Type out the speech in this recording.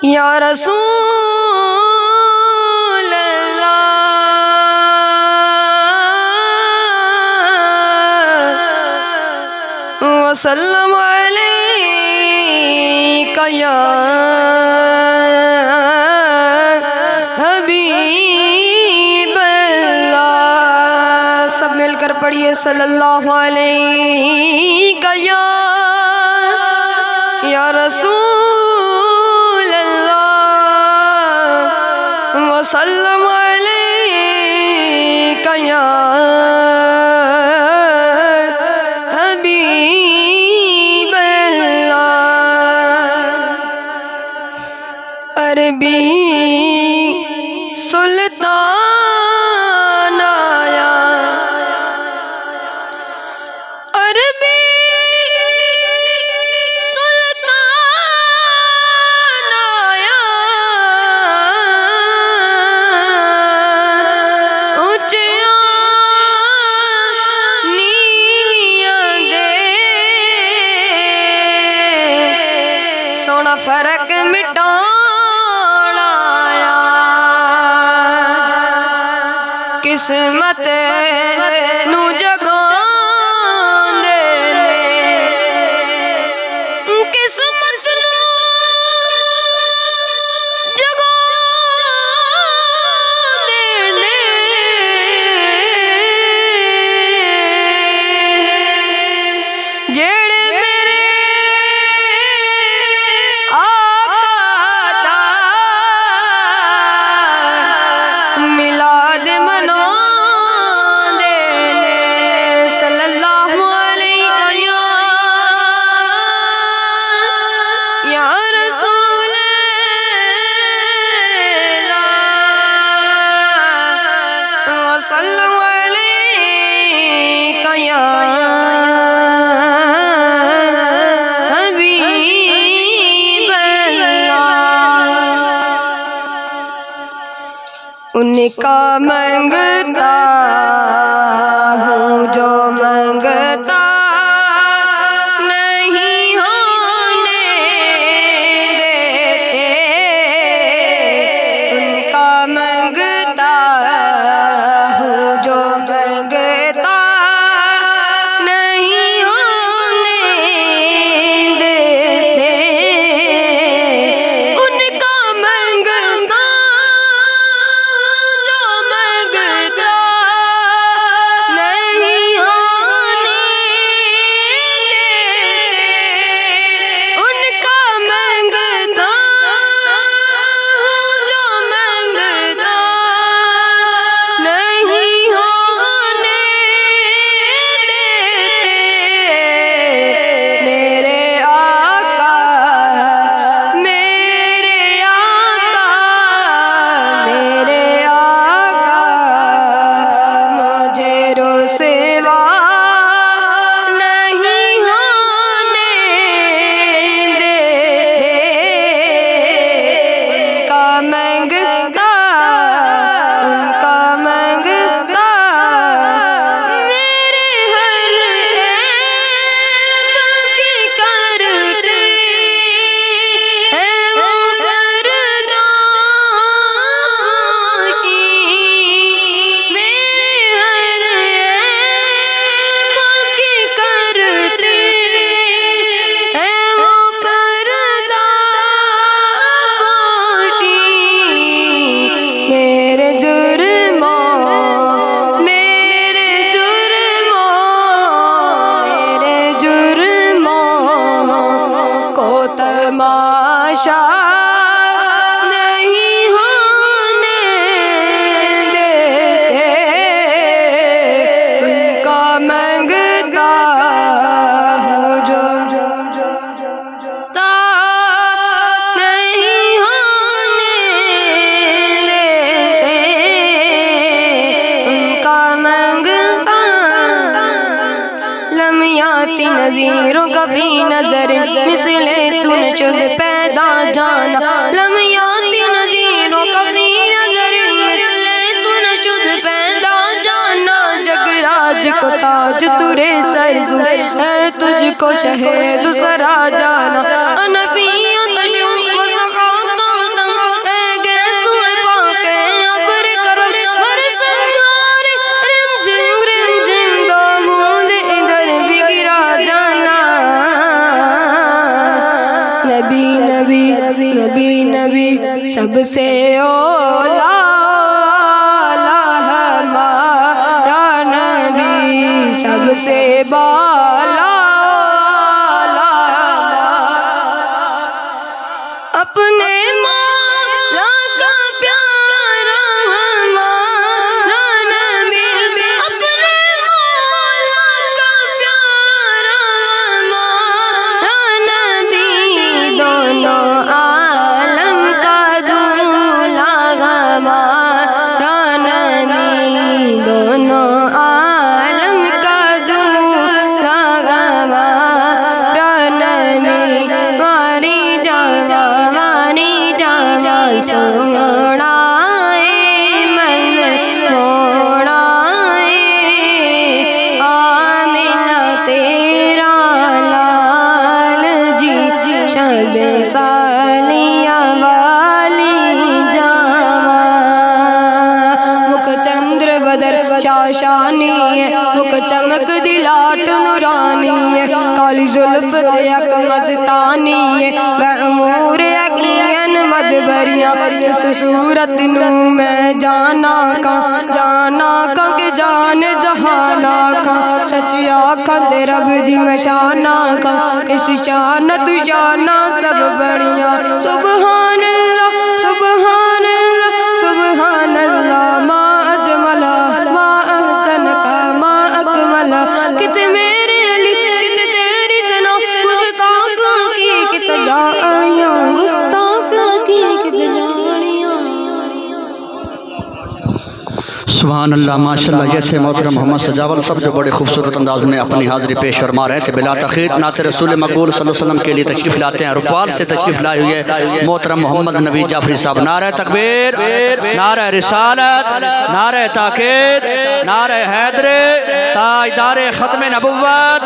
یا رسول اللہ وسلم علیک یا حبیب اللہ۔ سب مل کر پڑھیے صلی اللہ علیہ یا رسول اللہ وسلم علیک یا حبیب اللہ۔ عربی سلطان آیا، عربی سلطان آیا، اونچیاں نیویاں دے سونا فرق مٹان آیا، قسمت نو جگان دے قسمت نو جگان دینے جیڑے میرے آقا دا میلاد منان دینے صلی اللہ علیہ یا رسول اللہ وسلم علیک یا حبیب اللہ۔ ان کا منگتا ہوں جو منگتا نہیں ہونے دیتے، ان کا منگتا ہوں جو منگتا نہیں ہونے دیتے، ان کا منگتا جو منگتا نہیں ہونے دیتے، ان کا منگتا جو منگتا نہیں ہونے دیتے، میرے آقا میرے آقا میرے آقا مجھے رسوا نہیں ہونے دیتے، ان کا منگتا ان کا منگتا میرے ہر عیب کی کرتے ہیں وہ برداشی، میرے ہر عیب کی کرتے ہیں وہ برداشی، میرے جرموں میرے جرموں کو تماشا نہیں ہونے دیتے، ان کا منگتا ہوں جو نہیں ہونے دیتے، ان کا منگتا لمیاتی نظیروں کا بھی نظر مثل تو نے شد پیدا جانا، لمیاتی نظیروں کا بھی نظر مثل تو کچھ تورے سرزو ہے تجھ کو شہد سرا جانا نبی تشو وسقاتا اے گیسو پاک ابر کرم برسنگار رم جم دامود ادھر بھی گرا جانا نبی نبی نبی نبی سب سے اولا ہمارا نبی سب سے بالا اپنے مولا کا پیارا ہمارا نبی اپنے مولا کا پیارا ہمارا نبی دونوں عالم کا دولہا ہمارا نبی دونوں عالم کا دولہا ہمارا نبی ماری جانا سونا من موڑا آمنہ تیرا لال جی شب سالیاں والی جاواں مکھ چندر بدر شاشانی ہے مکھ چمک دلاٹ نورانی ہے کالی زلف یک مستانی ہے معمور یقین مدبریاں اس صورت نو میں جانا کان کہ جان جہانا کان سچی آکھاں تے رب دی میں شانا کان اس شانت جانا سب بڑیاں سبحان اللہ سبحان اللہ سبحان اللہ ما اجملا ما احسن کا ما اکملا کت میرے علی کت تیری سنا گستاخوں کی کت جاڑیاں گستاخوں کی کت جاڑیاں سبحان اللہ ماشاءاللہ یہ تھے محترم محمد سجاول صاحب جو بڑے خوبصورت انداز میں اپنی حاضری پیش فرما رہے تھے بلا تاخیر نعت رسول مقبول صلی اللہ علیہ وسلم کے لیے تشریف لاتے ہیں رکوال سے تشریف لائے ہوئے محترم محمد نوید جعفری صاحب نعرہ تکبیر نعرہ رسالت نعرہ تاکید نعرہ حیدر تاجدار ختم نبوت